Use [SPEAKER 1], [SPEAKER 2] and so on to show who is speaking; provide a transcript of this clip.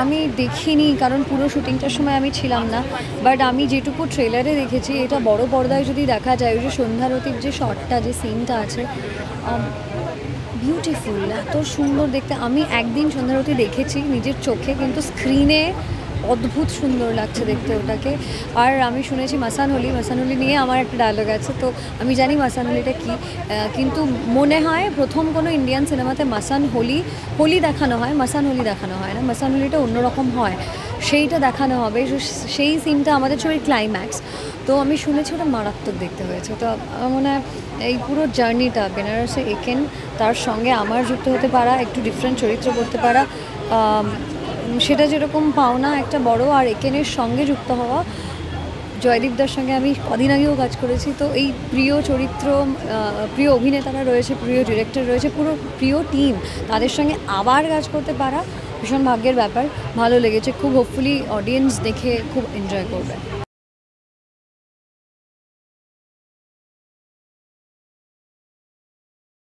[SPEAKER 1] আমি দেখিনি, কারণ পুরো শুটিংটার সময় আমি ছিলাম না। বাট আমি যেটুকু ট্রেলারে দেখেছি, এটা বড় পর্দায় যদি দেখা যায়, ওই যে সন্ধ্যারতির যে শটটা, যে সিনটা আছে, বিউটিফুল, এত সুন্দর দেখতে। আমি একদিন সন্ধ্যারতি দেখেছি নিজের চোখে, কিন্তু স্ক্রিনে অদ্ভুত সুন্দর লাগছে দেখতে ওটাকে। আর আমি শুনেছি মাসান হোলি নিয়ে আমার একটা ডায়লগ আছে, তো আমি জানি মাসান হোলিটা কী, কিন্তু মনে হয় প্রথম কোনো ইন্ডিয়ান সিনেমাতে হোলি দেখানো হয়, মাসান হোলি দেখানো হয় না। মাসান হোলিটা অন্যরকম হয়, সেইটা দেখানো হবে। সেই সিনটা আমাদের ছবির ক্লাইম্যাক্স। তো আমি শুনেছি ওটা মারাত্মক দেখতে হয়েছে। তো আমার মনে হয় এই পুরো জার্নিটা বেনারসে একেন, তার সঙ্গে আমার যুক্ত হতে পারা, একটু ডিফারেন্ট চরিত্র করতে পারা, সেটা যেরকম পাওনা একটা বড়, আর একেনের সঙ্গে যুক্ত হওয়া। জয়দীপদার সঙ্গে আমি কদিন আগেও কাজ করেছি, তো এই প্রিয় চরিত্র, প্রিয় অভিনেতারা রয়েছে, প্রিয় ডিরেক্টর রয়েছে, পুরো প্রিয় টিম, তাদের সঙ্গে আবার কাজ করতে পারা ভীষণ ভাগ্যের ব্যাপার। ভালো লেগেছে খুব, হোপফুলি অডিয়েন্স দেখে খুব এনজয় করবে।